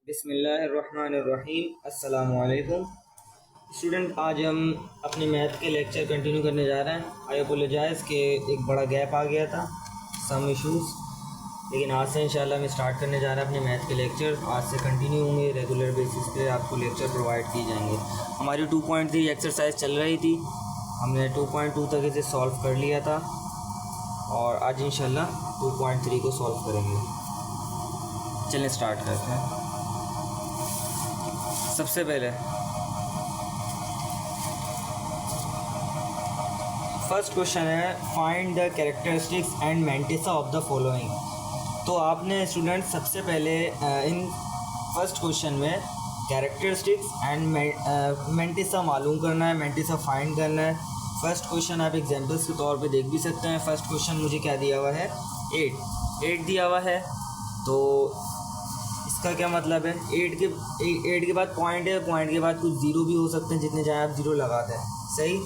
बिस्मिल्लाहिर्रहमानिर्रहीम। अस्सलामु अलैकुम स्टूडेंट। आज हम अपनी मैथ के लेक्चर कंटिन्यू करने जा रहे हैं। आई अपोलोजाइज़ कि एक बड़ा गैप आ गया था, सम इश्यूज़, लेकिन आज से इंशाल्लाह हम स्टार्ट करने जा रहे हैं अपने मैथ के लेक्चर। आज से कंटिन्यू होंगे, रेगुलर बेसिस पे आपको लेक्चर प्रोवाइड किए जाएंगे। हमारी 2.3 एक्सरसाइज चल रही थी, हमने 2.2 तक इसे सॉल्व कर लिया था और आज इंशाल्लाह 2.3 को सॉल्व करेंगे। चलें स्टार्ट करते हैं। सबसे पहले फर्स्ट क्वेश्चन है, find the characteristics and mantissa of the following. तो आपने स्टूडेंट सबसे पहले इन फर्स्ट क्वेश्चन में कैरेक्टरिस्टिक्स एंड मेंटिसा मालूम करना है, मेंटिसा फाइंड करना है। फर्स्ट क्वेश्चन आप एग्जांपल्स के तौर पे देख भी सकते हैं। फर्स्ट क्वेश्चन मुझे क्या दिया हुआ है, 8 दिया हुआ है। तो इसका क्या मतलब है, 8 के बाद पॉइंट है, पॉइंट के बाद कुछ ज़ीरो भी हो सकते हैं, जितने चाहे आप ज़ीरो लगाते हैं, सही।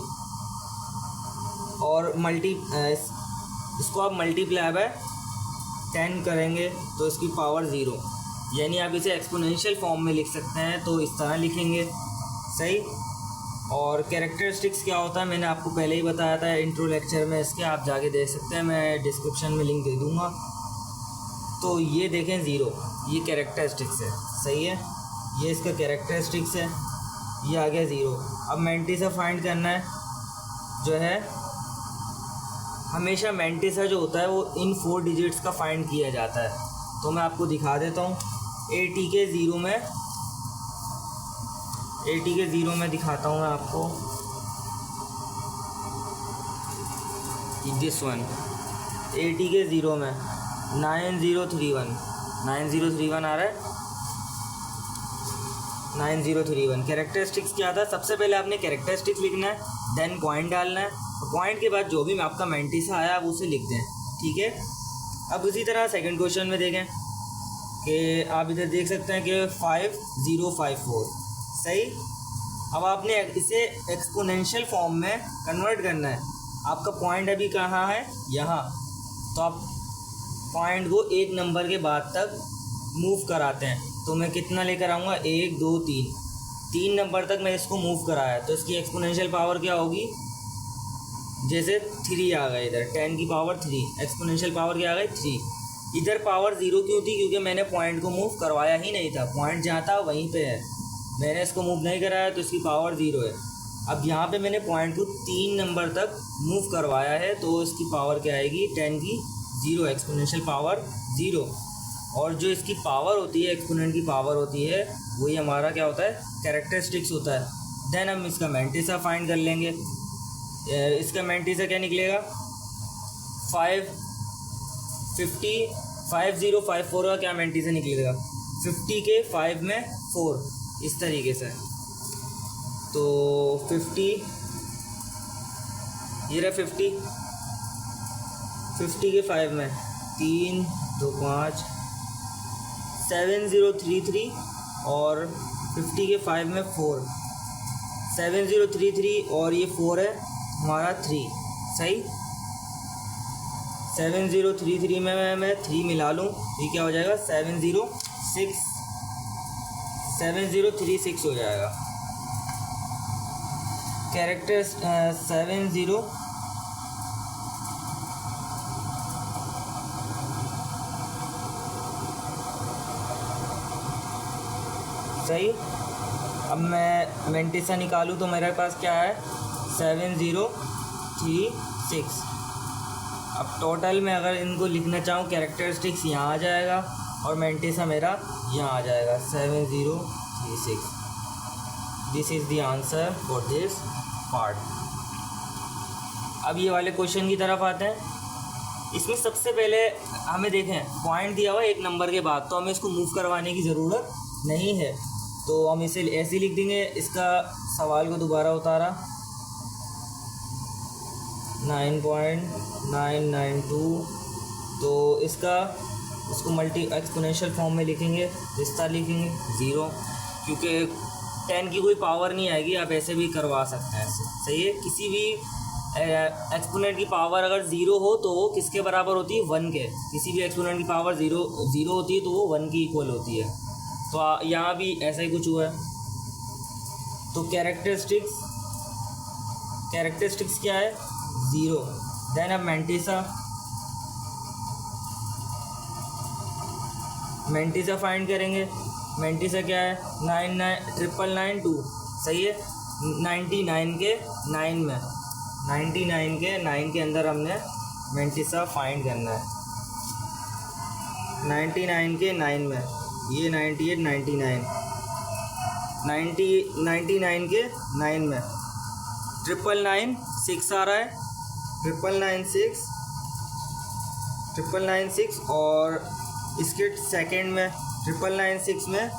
और इसको आप मल्टीप्लाई बाय 10 करेंगे तो इसकी पावर 0, यानी आप इसे एक्सपोनेंशियल फॉर्म में लिख सकते हैं, तो इस तरह लिखेंगे, सही। और कैरेक्टरिस्टिक्स क्या होता है मैंने आपको पहले ही बताया था इंट्रो लेक्चर में, इसके आप जाके देख सकते हैं, मैं डिस्क्रिप्शन में लिंक दे दूँगा। तो ये देखें 0, ये कैरेक्टरिस्टिक्स है, सही है, ये इसका कैरेक्टरिस्टिक्स है, ये आ गया 0। अब मेंटिसा फाइंड करना है, जो है हमेशा मेंटिसा जो होता है वो इन 4 डिजिट्स का फाइंड किया जाता है। तो मैं आपको दिखा देता हूँ, 80 के 0 में दिखाता हूँ मैं आपको, दिस वन 80 के 0 में 9031 आ रहा है, 9031। कैरेक्टरिस्टिक्स क्या था, सबसे पहले आपने कैरेक्टरिस्टिक्स लिखना है, देन पॉइंट डालना है, पॉइंट के बाद जो भी आपका मेंटिसा आया आप उसे लिख दें, ठीक है। अब उसी तरह सेकंड क्वेश्चन में देखें कि आप इधर देख सकते हैं कि 5054, सही। अब आपने इसे एक्सपोनेंशियल फॉर्म में कन्वर्ट करना है। आपका पॉइंट अभी कहाँ है, यहाँ, तो आप पॉइंट को एक नंबर के बाद तक मूव कराते हैं। तो मैं कितना लेकर आऊँगा, 1 2 3 नंबर तक मैं इसको मूव कराया, तो इसकी एक्सपोनेंशियल पावर क्या होगी, जैसे 3 आ गए इधर, 10 की पावर 3, एक्सपोनेंशियल पावर क्या आ गई 3। इधर पावर 0 क्यों थी, क्योंकि मैंने पॉइंट को मूव करवाया ही नहीं था, पॉइंट जहाँ था वहीं पे है, मैंने इसको मूव नहीं कराया तो इसकी पावर 0 है। अब यहाँ पे मैंने पॉइंट को 3 नंबर तक मूव करवाया है, तो इसकी पावर क्या आएगी, 10 की 0, एक्सपोनेंशियल पावर 0। और जो इसकी पावर होती है, एक्सपोनेंट की पावर होती है, वही हमारा क्या होता है, कैरेक्टरिस्टिक्स होता है। देन हम इसका मेंटिसा फाइंड कर लेंगे। इसका मेंटिसा क्या निकलेगा, 5054 का क्या मेंटिसा निकलेगा, 50 के 5 में 4, इस तरीके से। तो 50, ये रहा 50 के 5 में 3 2 5, 7033, और 50 के 5 में 4, 7033, और ये 4 है हमारा 3, सही। 7033 में मैं 3 मिला लूँ, ये क्या हो जाएगा, 7036 हो जाएगा। कैरेक्टर 70, सही। अब मैं मेंटिसा निकालूँ तो मेरे पास क्या है, 7036। अब टोटल में अगर इनको लिखना चाहूँ, कैरेक्टरिस्टिक्स यहाँ आ जाएगा और मेंटिसा मेरा यहाँ आ जाएगा, 7036। This is the answer for this part. अब ये वाले क्वेश्चन की तरफ आते हैं। इसमें सबसे पहले हमें देखें, पॉइंट दिया हुआ है एक नंबर के बाद, तो हमें इसको मूव करवाने की ज़रूरत नहीं है, तो हम इसे ऐसे ही लिख देंगे। इसका सवाल को दोबारा उतारा, 9.992, तो इसको एक्सपोनेंशियल फॉर्म में लिखेंगे, इस तरह लिखेंगे 0, क्योंकि 10 की कोई पावर नहीं आएगी, आप ऐसे भी करवा सकते हैं ऐसे, सही है। किसी भी एक्सपोनेंट की पावर अगर 0 हो तो वो किसके बराबर होती है, 1 के। किसी भी एक्सपोनेंट की पावर 0 होती है तो वो 1 की इक्वल होती है, तो यहाँ भी ऐसा ही कुछ हुआ है। तो कैरेक्टरिस्टिक्स क्या है, 0। देन अब मेंटिसा फाइंड करेंगे। मेंटिसा क्या है, 99992, सही है। 99 के 9 में, 99 के 9 के अंदर हमने मेंटिसा फाइंड करना है। 99 के 9 में, ये 98, 99, 99 के 9 में 996 आ रहा है, 996 और इसके सेकंड में 996 में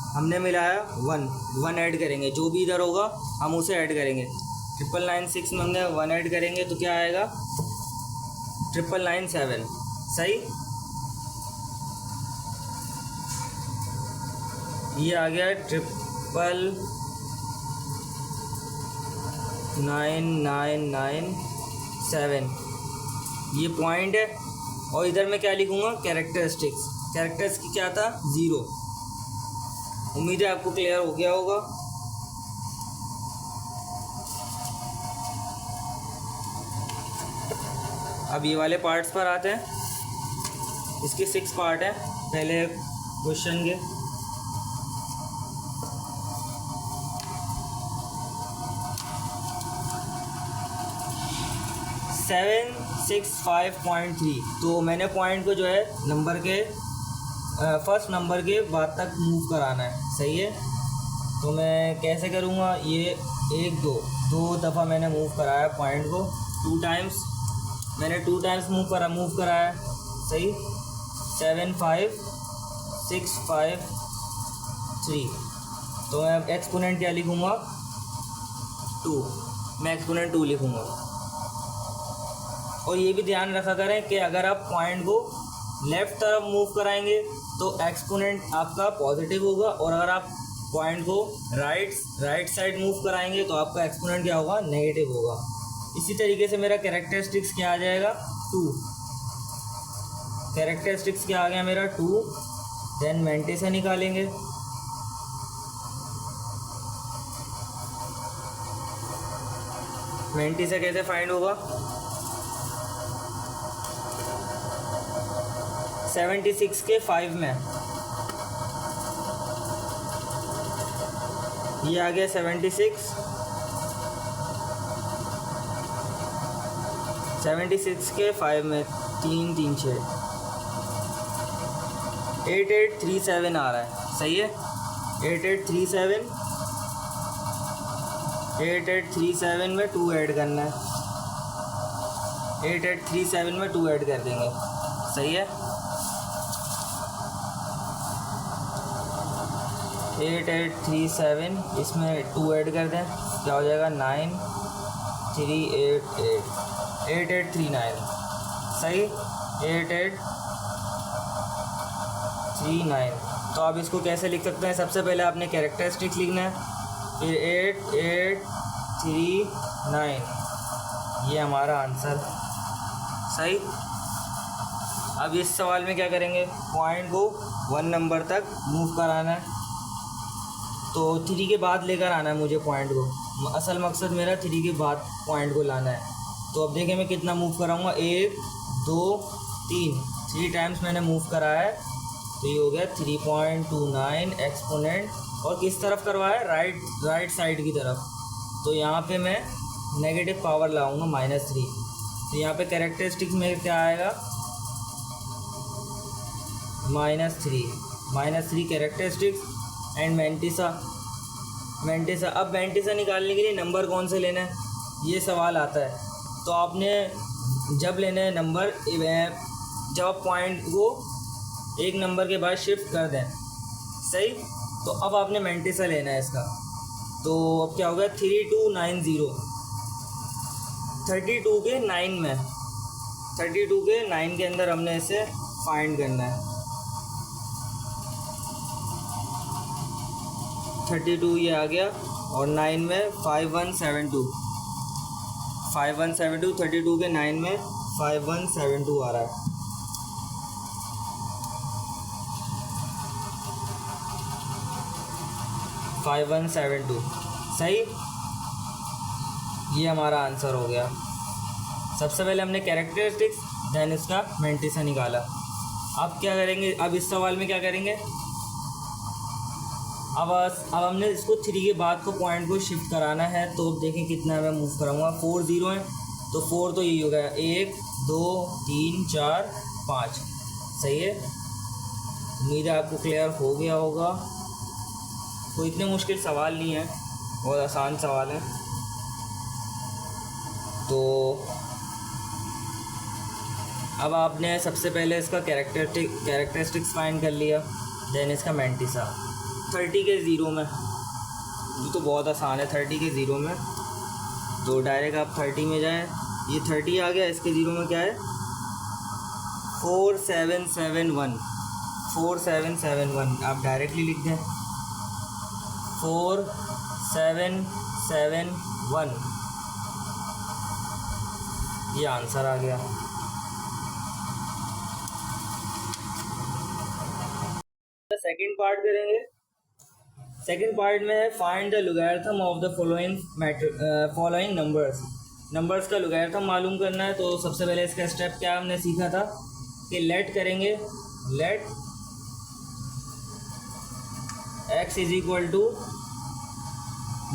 हमने मिलाया 1 ऐड करेंगे, जो भी इधर होगा हम उसे ऐड करेंगे। 996 में हमने 1 ऐड करेंगे तो क्या आएगा, 997, सही। ये आ गया 99997, ये पॉइंट है। और इधर मैं क्या लिखूँगा, कैरेक्टरिस्टिक्स की क्या था, 0। उम्मीद है आपको क्लियर हो गया होगा। अब ये वाले पार्ट्स पर आते हैं। इसके 6 पार्ट हैं पहले क्वेश्चन के। सेवन 6.5.3, तो मैंने पॉइंट को जो है नंबर के फर्स्ट नंबर के बाद तक मूव कराना है, सही है। तो मैं कैसे करूँगा, ये 2 दफ़ा मैंने मूव कराया पॉइंट को, 2 टाइम्स मैंने 2 टाइम्स मूव कराया, सही। 7 5 6 5 3, तो मैं एक्सपोनेंट क्या लिखूँगा, 2, मैं एक्सपोनेंट 2 लिखूँगा। और ये भी ध्यान रखा करें कि अगर आप पॉइंट को लेफ़्ट तरफ मूव कराएंगे तो एक्सपोनेंट आपका पॉजिटिव होगा, और अगर आप पॉइंट को राइट साइड मूव कराएंगे तो आपका एक्सपोनेंट क्या होगा, नेगेटिव होगा। इसी तरीके से मेरा कैरेक्टरिस्टिक्स क्या आ जाएगा, 2। कैरेक्टरिस्टिक्स क्या आ गया मेरा, 2। देन मेंटिसा निकालेंगे। मेंटिसा कैसे फाइंड होगा, 76 के 5 में, ये आ गया 76 के 5 में, 3 3 6, 8837 आ रहा है, सही है। 8837 में 2 ऐड करना है, 8837 में 2 ऐड कर देंगे, सही है। 8837 इसमें 2 ऐड कर दें, क्या हो जाएगा, 8839, सही। 8839, तो आप इसको कैसे लिख सकते हैं, सबसे पहले आपने कैरेक्टरिस्टिक्स लिखना है, फिर 8839, ये हमारा आंसर, सही। अब इस सवाल में क्या करेंगे, पॉइंट को 1 नंबर तक मूव कराना है, तो 3 के बाद लेकर आना है मुझे पॉइंट को। असल मकसद मेरा 3 के बाद पॉइंट को लाना है। तो अब देखें मैं कितना मूव कराऊंगा, 1 2 3 टाइम्स मैंने मूव कराया है, तो ये हो गया 3.29 एक्सपोनेंट। और किस तरफ करवाया, राइट साइड की तरफ। तो यहाँ पे मैं नेगेटिव पावर लाऊंगा -3। तो यहाँ पे कैरेक्टरिस्टिक्स में क्या आएगा, -3 कैरेक्टरिस्टिक्स एंड मेंटिसा। अब मेंटिसा निकालने के लिए नंबर कौन से लेना है, ये सवाल आता है। तो आपने जब लेना है नंबर, जब आप पॉइंट को 1 नंबर के बाद शिफ्ट कर दें, सही। तो अब आपने मेंटिसा लेना है इसका। तो अब क्या होगा, 3290, 32 के 9 में, 32 के 9 के अंदर हमने इसे फाइंड करना है। 32 ये आ गया, और 9 में 5172, 32 के 9 में 5172 आ रहा है। 5172। सही, ये हमारा आंसर हो गया। सबसे पहले हमने कैरेक्टरिस्टिक्स देन इसका मेंटिसा निकाला। अब क्या करेंगे, अब इस सवाल में क्या करेंगे, अब हमने इसको 3 के बाद को पॉइंट को शिफ्ट कराना है। तो देखें कितना मैं मूव कराऊंगा, 4 0 है तो 4 तो यही हो गया, 1 2 3 4 5। सही है, उम्मीद है आपको क्लियर हो गया होगा। कोई इतने मुश्किल सवाल नहीं है, बहुत आसान सवाल है। तो अब आपने सबसे पहले इसका कैरेक्टरिस्टिक्स फाइंड कर लिया, देन इसका मेंटिसा 30 के 0 में। ये तो बहुत आसान है, 30 के 0 में तो डायरेक्ट आप 30 में जाएं, ये 30 आ गया, इसके 0 में क्या है 4771। 4771 आप डायरेक्टली लिख दें, 4771, ये आंसर आ गया। सेकंड पार्ट करेंगे। सेकंड पार्ट में है find the logarithm of the following numbers का लॉगरिथम मालूम करना है। तो सबसे पहले इसका स्टेप क्या हमने सीखा था कि लेट करेंगे, let x is equal to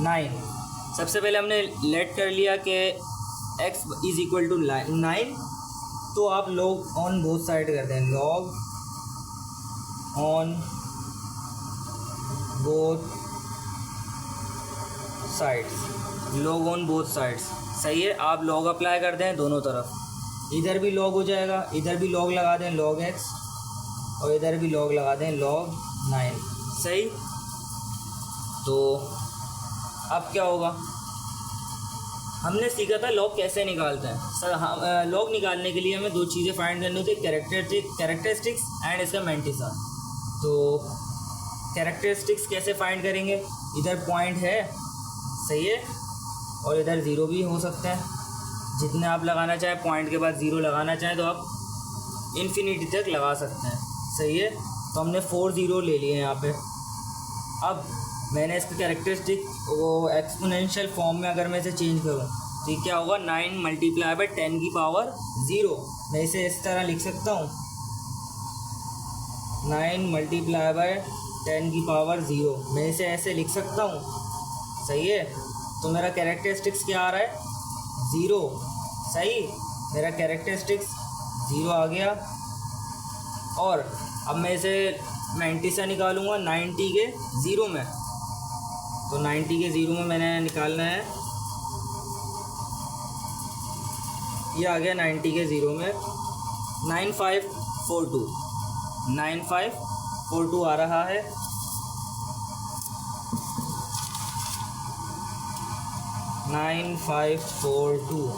9। सबसे पहले हमने लेट कर लिया कि x इज इक्वल टू 9, तो आप लॉग ऑन बोथ साइड करते हैं, log on both sides, log on both sides. सही है, आप लॉग अप्लाई कर दें दोनों तरफ, इधर भी लॉग हो जाएगा, इधर भी लॉग लगा दें log x, और इधर भी लॉग लगा दें log 9। सही, तो अब क्या होगा, हमने सीखा था लॉग कैसे निकालते हैं। सर हम लॉग निकालने के लिए हमें 2 चीज़ें फाइंड करनी होती है, कैरेक्टरिस्टिक्स एंड इसका मेंटिसा। तो कैरेक्टरिस्टिक्स कैसे फाइंड करेंगे, इधर पॉइंट है, सही है, और इधर 0 भी हो सकता है, जितने आप लगाना चाहें, पॉइंट के बाद 0 लगाना चाहें तो आप इन्फिनिटी तक लगा सकते हैं। सही है, तो हमने 4 0 ले लिए हैं यहाँ पे। अब मैंने इसका कैरेक्टरिस्टिक वो एक्सपोनेंशियल फॉर्म में अगर मैं इसे चेंज करूँ तो ये क्या होगा, 9 मल्टीप्लाई बाय 10 की पावर 0। मैं इसे इस तरह लिख सकता हूँ, 9 मल्टीप्लाई बाय 10 की पावर 0, मैं इसे ऐसे लिख सकता हूँ। सही है, तो मेरा कैरेक्टरिस्टिक्स क्या आ रहा है 0। सही, मेरा कैरेक्टरिस्टिक्स 0 आ गया। और अब मैं इसे मेंटिसा निकालूंगा 90 के 0 में। तो 90 के 0 में मैंने निकालना है, ये आ गया 90 के 0 में 9542, 9542 आ रहा है। नाइन 542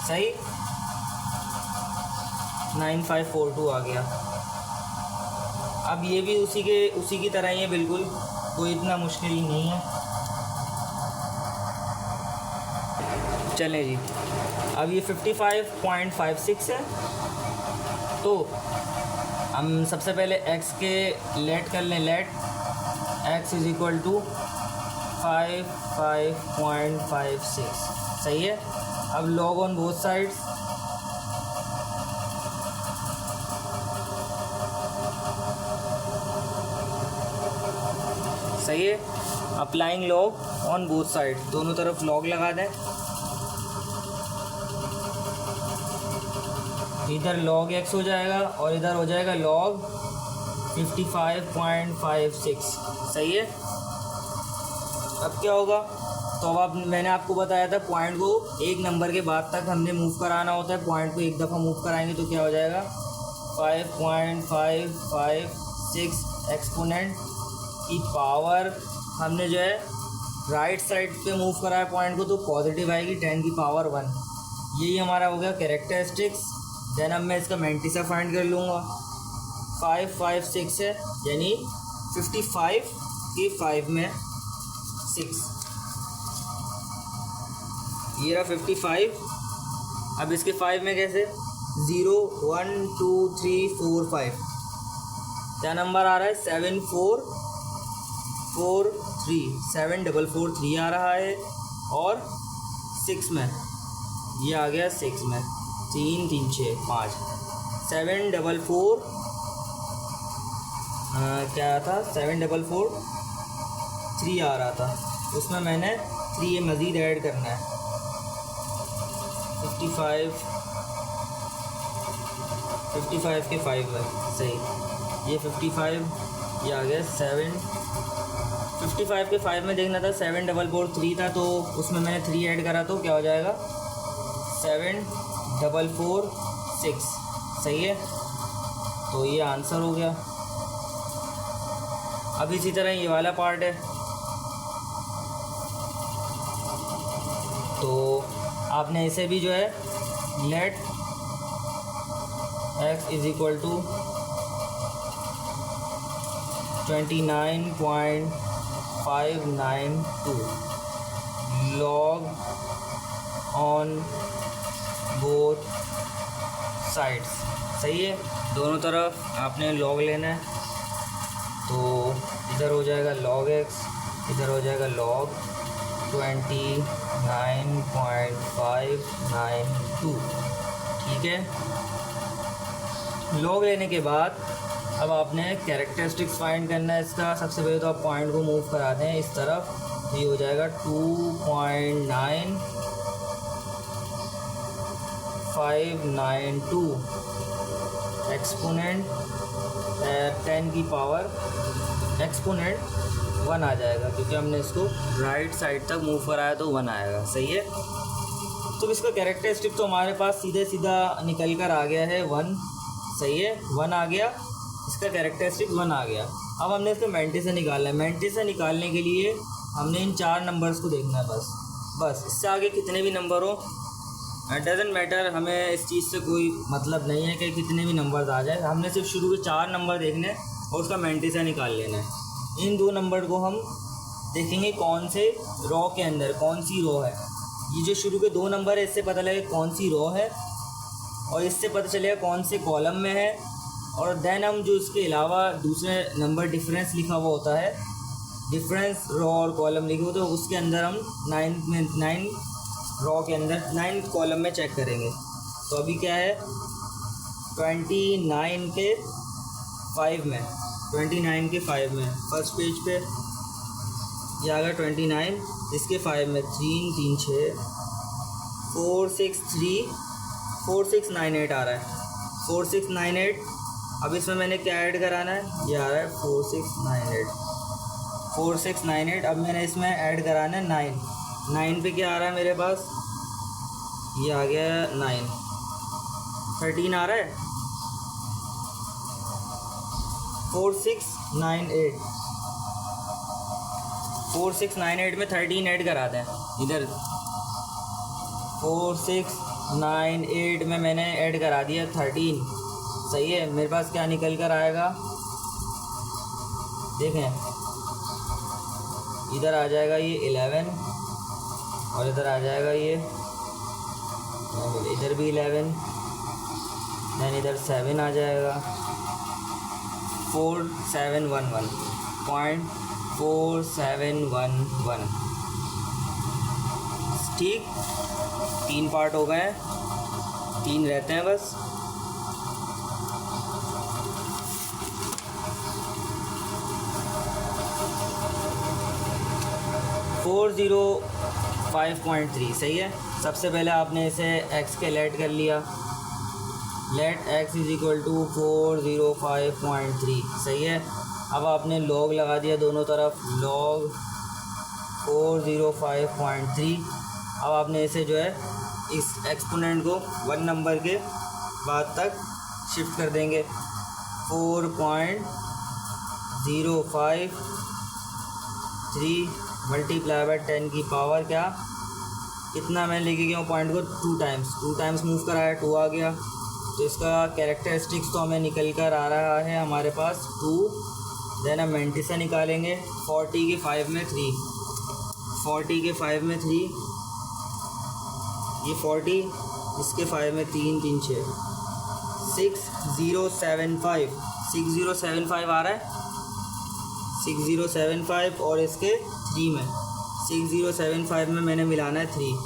सही, 9542 आ गया। अब ये भी उसी की तरह ही है, बिल्कुल कोई इतना मुश्किल ही नहीं है। चलें जी, अब ये 55.56 है। तो हम सबसे पहले x के लेट कर लें, let x is equal to 55.56। सही है, अब लॉग ऑन बोथ साइड्स, सही है, applying log on both side, दोनों तरफ लॉग लगा दें। इधर log x हो जाएगा और इधर हो जाएगा log 55.56। सही है, अब क्या होगा, तो अब मैंने आपको बताया था पॉइंट को एक नंबर के बाद तक हमने मूव कराना होता है। पॉइंट को एक दफ़ा मूव कराएंगे तो क्या हो जाएगा 5.556 एक्सपोनेंट की पावर, हमने जो है राइट साइड पे मूव कराया पॉइंट को तो पॉजिटिव आएगी 10 की पावर 1। यही हमारा हो गया कैरेक्टरिस्टिक्स। देन अब मैं इसका मेंटिसा फाइंड कर लूँगा। 556 है, यानी 55 के 5 में 6, ये रहा 55। अब इसके 5 में कैसे 0 1 2 3 4 5, क्या नंबर आ रहा है 7443, 7443 आ रहा है। और 6 में ये आ गया 6 में 3 3 6 5 744 क्या था 7443 आ रहा था, उसमें मैंने 3 ये मज़ीद ऐड करना है 55 के 5 है सही, ये 55 ये आ गया 55 के 5 में देखना था 7443 था, तो उसमें मैंने 3 ऐड करा तो क्या हो जाएगा 7446 सही है। तो ये आंसर हो गया। अब इसी तरह ये वाला पार्ट है, तो आपने इसे भी जो है let x is equal to 29.592 log on both sides सही है, दोनों तरफ आपने लॉग लेना है। तो इधर हो जाएगा log x, इधर हो जाएगा log 29.592 ठीक है। लॉग लेने के बाद अब आपने कैरेक्टरिस्टिक्स फाइंड करना है इसका। सबसे पहले तो आप पॉइंट को मूव करा दें इस तरफ, ये हो जाएगा 2.9592 एक्सपोनेंट 10 की पावर एक्सपोनेंट 1 आ जाएगा, क्योंकि हमने इसको राइट साइड तक मूव कराया तो 1 आएगा सही है। तो इसका कैरेक्टरिस्टिक तो हमारे पास सीधे सीधा निकल कर आ गया है 1 सही है, 1 आ गया, इसका कैरेक्टरिस्टिक 1 आ गया। अब हमने इसको मैंटिसा निकालना है। मैंटिसा निकालने के लिए हमने इन 4 नंबर्स को देखना है बस इससे आगे कितने भी नंबर हो इट डजेंट मैटर, हमें इस चीज़ से कोई मतलब नहीं है कि कितने भी नंबर आ जाए, हमने सिर्फ शुरू के 4 नंबर देखने और उसका मैंटिसा निकाल लेना है। इन 2 नंबर को हम देखेंगे कौन से रो के अंदर कौन सी रो है। ये जो शुरू के 2 नंबर है इससे पता लगेगा कौन सी रो है, और इससे पता चलेगा कौन से कॉलम में है। और देन हम जो इसके अलावा दूसरे नंबर डिफरेंस लिखा हुआ होता है, डिफरेंस रो और कॉलम लिखे होते हैं, उसके अंदर हम 9 रो के अंदर 9 कॉलम में चेक करेंगे। तो अभी क्या है 29 के 5 में, 29 के 5 में फर्स्ट पेज पे ये आ गया 29, इसके 5 में 3 3 6 4698 आ रहा है 4698। अब इसमें मैंने क्या ऐड कराना है, ये आ रहा है 4698। अब मैंने इसमें ऐड कराना है 9 पे क्या आ रहा है मेरे पास, ये आ गया 9, 13 आ रहा है 4698 में 13 ऐड करा दें इधर। 4698 में मैंने ऐड करा दिया 13 सही है। मेरे पास क्या निकल कर आएगा देखें, इधर आ जाएगा ये 11 और इधर आ जाएगा ये, इधर भी 11 दैन इधर 7 आ जाएगा 4711.4711 ठीक। 3 पार्ट हो गए, 3 रहते हैं बस। फोर 5.3 सही है। सबसे पहले आपने इसे x के लेट कर लिया, let x is equal to 405.3 सही है। अब आपने लॉग लगा दिया दोनों तरफ, लॉग 405.3। अब आपने इसे जो है इस एक्सपोनेंट को 1 नंबर के बाद तक शिफ्ट कर देंगे। 4.053 मल्टीप्लाई बाय 10 की पावर क्या कितना मैं लेके गया हूँ पॉइंट को 2 टाइम्स मूव कराया 2 आ गया। तो इसका कैरेक्टरिस्टिक्स तो हमें निकल कर आ रहा है हमारे पास 2। देन हम मैंटिसा निकालेंगे 40 के 5 में 3, 40 के 5 में 3, ये 40 इसके 5 में 3 3 6 6075 6075 आ रहा है, 6075 और इसके 3 में, 6075 में मैंने मिलाना है 3,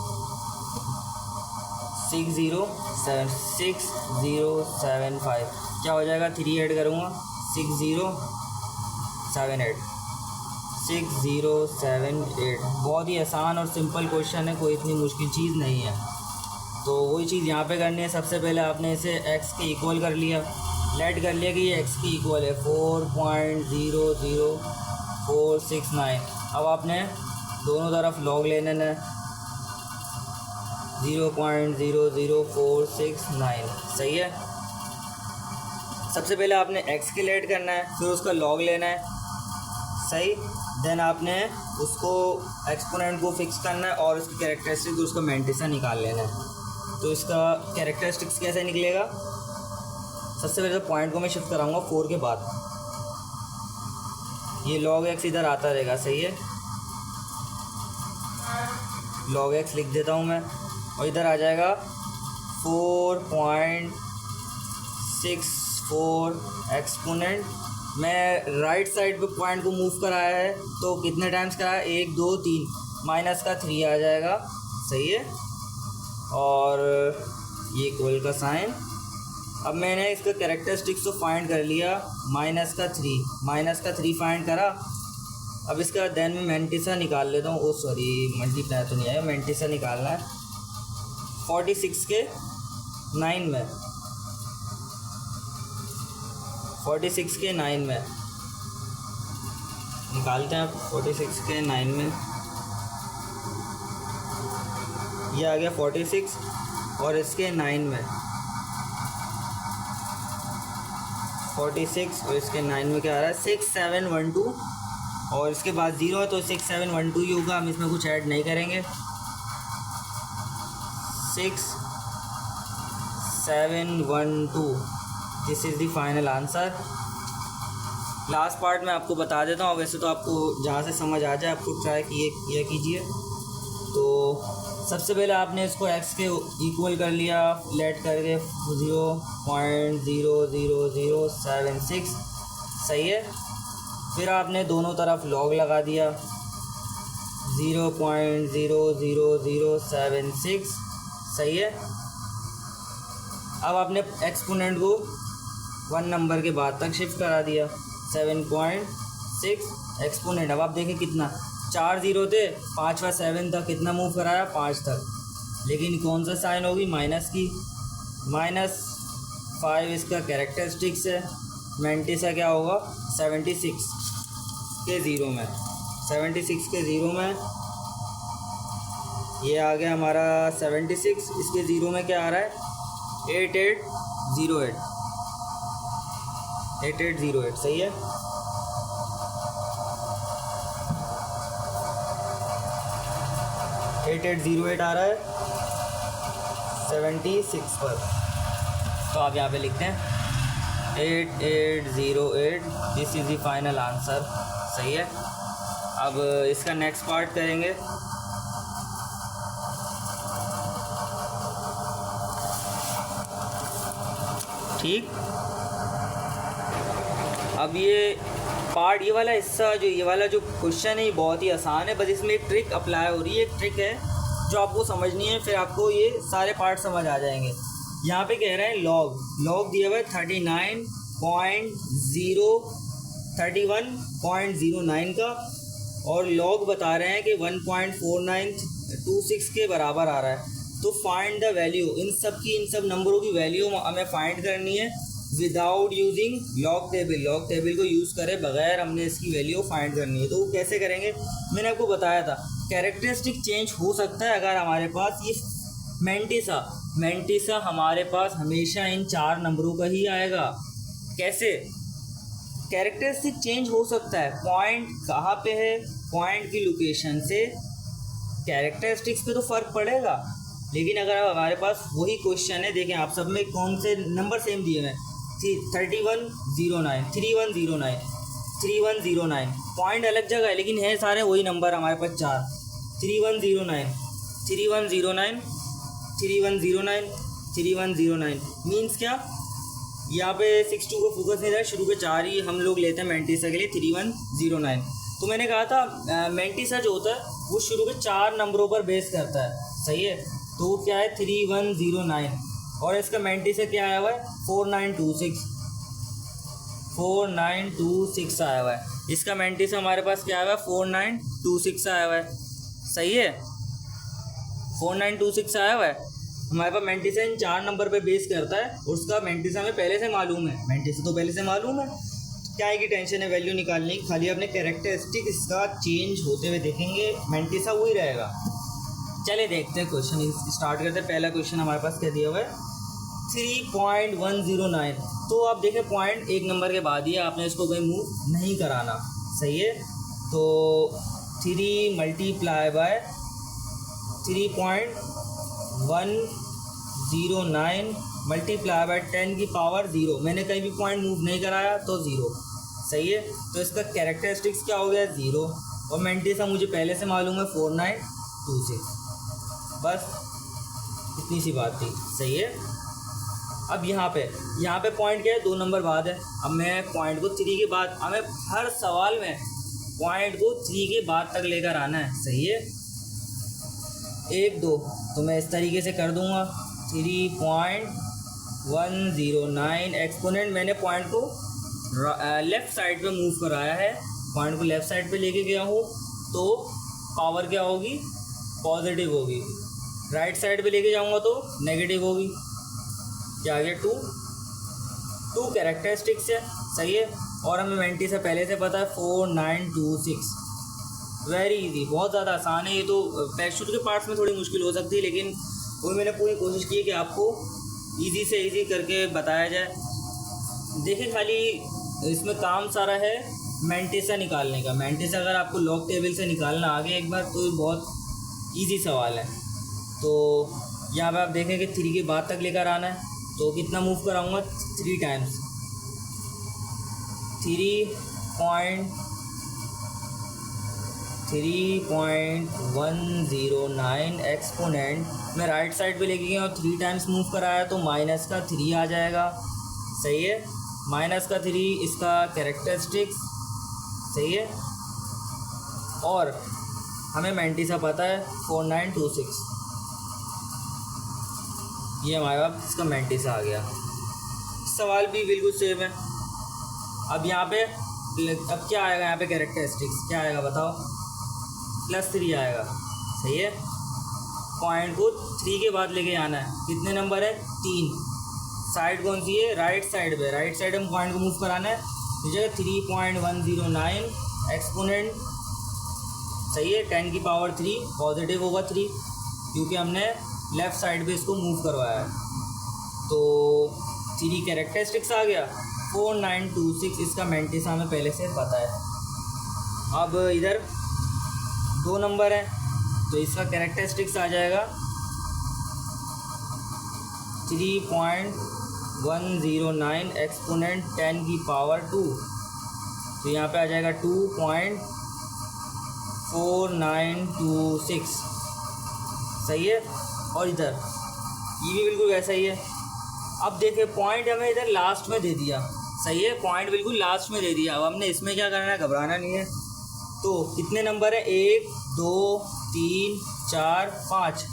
6075 क्या हो जाएगा, 3 ऐड करूँगा 6078। बहुत ही आसान और सिंपल क्वेश्चन है, कोई इतनी मुश्किल चीज़ नहीं है। तो वही चीज़ यहाँ पे करनी है। सबसे पहले आपने इसे x के इक्वल कर लिया, लेट कर लिया कि ये x की इक्वल है 4.00469। अब आपने दोनों तरफ लॉग लेना है 0.00469, सही है। सबसे पहले आपने x के लेट करना है, फिर उसका लॉग लेना है, सही। देन आपने उसको एक्सपोनेंट को फिक्स करना है और उसकी कैरेक्टरिस्टिक उसका मैंटिसा निकाल लेना है। तो इसका कैरेक्टरिस्टिक्स कैसे निकलेगा, सबसे पहले तो पॉइंट को मैं शिफ्ट कराऊंगा 4 के बाद, ये log x इधर आता रहेगा, सही है। log x लिख देता हूँ मैं, और इधर आ जाएगा 4.64 एक्सपोनेंट। मैं राइट साइड पे पॉइंट को मूव कराया है, तो कितने टाइम्स कराया, 1 2 3, माइनस का 3 आ जाएगा, सही है। और ये इक्वल का साइन। अब मैंने इसका कैरेक्टरिस्टिक्स तो फाइंड कर लिया, माइनस का 3 फाइंड करा। अब इसका देन मैं मैंटिसा निकाल लेता हूँ, सॉरी मल्टीप्लाई तो नहीं आया, मैंटिसा निकालना है 46 के 9 में, 46 के 9 में निकालते हैं। 46 के 9 में ये आ गया 46, और इसके 9 में 46 और इसके 9 में क्या आ रहा है 6712, और इसके बाद 0 है तो 6712 ही होगा, हम इसमें कुछ ऐड नहीं करेंगे। 6712 this is the final answer. Last part में आपको बता देता हूँ, वैसे तो आपको जहाँ से समझ आ जाए आपको ट्राई किया कीजिए। तो सबसे पहले आपने इसको x के इक्वल कर लिया, लेट करके 0.00076, सही है। फिर आपने दोनों तरफ लॉग लगा दिया 0.00076, सही है। अब आपने एक्सपोनेंट को 1 नंबर के बाद तक शिफ्ट करा दिया 7.6 एक्सपोनेंट। अब आप देखें कितना, 4 0 थे, 5वां 7 था, कितना मूव कराया 5 तक, लेकिन कौन सा साइन होगी, माइनस की, -5 इसका कैरेक्टरिस्टिक्स है। मैंटिसा क्या होगा 76 के 0 में, 76 के 0 में ये आ गया हमारा 76, इसके 0 में क्या आ रहा है 8808, 8808, सही है। $8808 आ रहा है 76 पर, तो आप यहाँ पे लिखते हैं 8808, this is the final answer, सही है। अब इसका नेक्स्ट पार्ट करेंगे। ठीक, अब ये पार्ट, ये वाला हिस्सा, ये वाला जो क्वेश्चन है ये बहुत ही आसान है, बस इसमें एक ट्रिक अप्लाई हो रही है, एक ट्रिक है जो आपको समझनी है, फिर आपको ये सारे पार्ट समझ आ जाएंगे। यहाँ पे कह रहे हैं लॉग दिया हुआ है 31.09 का, और लॉग बता रहे हैं कि 1.4926 के बराबर आ रहा है। तो फाइंड द वैल्यू, इन सब नंबरों की वैल्यू हमें फाइंड करनी है विदाउट यूजिंग लॉग टेबल को यूज़ करे बगैर हमने इसकी वैल्यू फाइंड करनी है। तो वो कैसे करेंगे, मैंने आपको बताया था, कैरेक्टरिस्टिक चेंज हो सकता है अगर हमारे पास ये मैंटिसा हमारे पास हमेशा इन 4 नंबरों का ही आएगा। कैसे कैरेक्टरिस्टिक चेंज हो सकता है, पॉइंट कहाँ पे है, पॉइंट की लोकेशन से कैरेक्टरिस्टिक्स पे तो फ़र्क पड़ेगा। लेकिन अगर हमारे पास वही क्वेश्चन है, देखें आप सब में कौन से नंबर सेम दिए हैं, 3109, पॉइंट अलग जगह है लेकिन है सारे वही नंबर हमारे पास 4, 3109 मीन्स क्या, यहाँ पे 6-2 को फोकस नहीं था, शुरू के 4 ही हम लोग लेते हैं मेंटिसा के लिए 3109। तो मैंने कहा था मेंटिसा जो होता है वो शुरू के 4 नंबरों पर बेस करता है, सही है। तो वो क्या है 3109 और इसका मेंटिसा क्या आया हुआ है 4926 आया हुआ है। इसका मेंटिसा हमारे पास क्या आया हुआ है 4926 आया हुआ है, सही है। 4926 आया हुआ है हमारे पास। मेंटिसा इन 4 नंबर पे बेस करता है और उसका मेंटिसा हमें पहले से मालूम है, मेंटिसा तो पहले से मालूम है, क्या है कि टेंशन है वैल्यू निकालने की, खाली अपने कैरेक्टरिस्टिक इसका चेंज होते हुए देखेंगे, मेंटिसा वही रहेगा। चले देखते हैं क्वेश्चन स्टार्ट करते हैं। पहला क्वेश्चन हमारे पास क्या दिया हुआ है 3.109। तो आप देखें पॉइंट एक नंबर के बाद ही आपने इसको कोई मूव नहीं कराना, सही है। तो 3 मल्टीप्लाई बाय 3.109 मल्टीप्लाई बाय 10 की पावर 0। मैंने कहीं भी पॉइंट मूव नहीं कराया तो 0, सही है। तो इसका कैरेक्टरिस्टिक्स क्या हो गया 0 और मेंटिसा मुझे पहले से मालूम है 4926, बस इतनी सी बात थी, सही है। अब यहाँ पे पॉइंट क्या है 2 नंबर बाद है। अब मैं पॉइंट को 3 के बाद, हमें हर सवाल में पॉइंट को 3 के बाद तक लेकर आना है, सही है। 1 2 तो मैं इस तरीके से कर दूंगा 3.109 एक्सपोनेंट। मैंने पॉइंट को लेफ़्ट साइड पे मूव कराया है, पॉइंट को लेफ़्ट साइड पे लेके गया हूँ तो पावर क्या होगी पॉजिटिव होगी, राइट साइड पे लेके जाऊँगा तो नेगेटिव होगी। क्या आ गया 2 कैरेक्टरिस्टिक्स है, सही है। और हमें मेंटिसा पहले से पता है 4926, वेरी इजी, बहुत ज़्यादा आसान है। ये तो पैराशूट के पार्ट्स में थोड़ी मुश्किल हो सकती है, लेकिन वही मैंने पूरी कोशिश की है कि आपको इजी से इजी करके बताया जाए। देखिए खाली इसमें काम सारा है मेंटिसा निकालने का। मेंटिसा अगर आपको लॉग टेबल से निकालना आ गया एक बार तो बहुत इजी सवाल है। तो यहाँ पे आप देखें कि 3 के बाद तक लेकर आना है, तो कितना मूव कराऊंगा 3 टाइम्स 3.109 एक्सपोनेंट मैं राइट साइड पे लेके गया और 3 टाइम्स मूव कराया तो माइनस का 3 आ जाएगा, सही है। माइनस का 3 इसका कैरेक्टरिस्टिक्स, सही है। और हमें मेंटिसा पता है 4926, ये हमारे पास इसका मेंटिसा आ गया। सवाल भी बिल्कुल सेम है। अब यहाँ पे अब क्या आएगा, यहाँ पे कैरेक्टरिस्टिक्स क्या आएगा बताओ, +3 आएगा, सही है। पॉइंट को 3 के बाद लेके आना है, कितने नंबर है 3, साइड कौन सी है राइट साइड पे, राइट साइड में पॉइंट को मूव कराना है, तो जगह 3.109 एक्सपोनेंट, सही है। 10 की पावर 3 पॉजिटिव होगा 3 क्योंकि हमने लेफ़्ट साइड पे इसको मूव करवाया है। तो 3 कैरेक्टरिस्टिक्स आ गया, 4926 इसका मेंटिसा हमें पहले से पता है। अब इधर 2 नंबर है तो इसका कैरेक्टरिस्टिक्स आ जाएगा 3.109 एक्सपोनेंट 10 की पावर 2, तो यहाँ पे आ जाएगा 2.4926, सही है। और इधर ये भी बिल्कुल वैसा ही है। अब देखिए पॉइंट हमें इधर लास्ट में दे दिया, सही है, पॉइंट बिल्कुल लास्ट में दे दिया। अब हमने इसमें क्या करना है, घबराना नहीं है। तो कितने नंबर है 1 2 3 4 5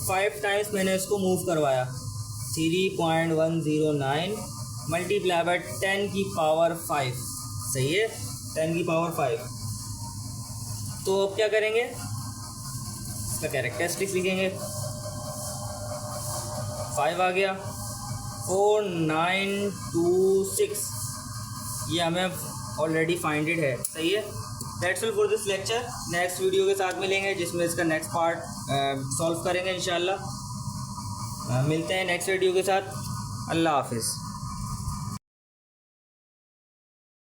5 टाइम्स मैंने इसको मूव करवाया। 3.109 मल्टीप्लाई बाय 10 की पावर 5, सही है, 10 की पावर 5। तो अब क्या करेंगे, इसका कैरेक्टरिस्टिक्स लिखेंगे। 5 आ गया, 4926 ये हमें ऑलरेडी फाइंडेड है, सही है। That's all for this lecture. Next video के साथ मिलेंगे जिसमें इसका नेक्स्ट पार्ट सॉल्व करेंगे इंशाल्लाह। मिलते हैं नेक्स्ट वीडियो के साथ। अल्लाह हाफिज़।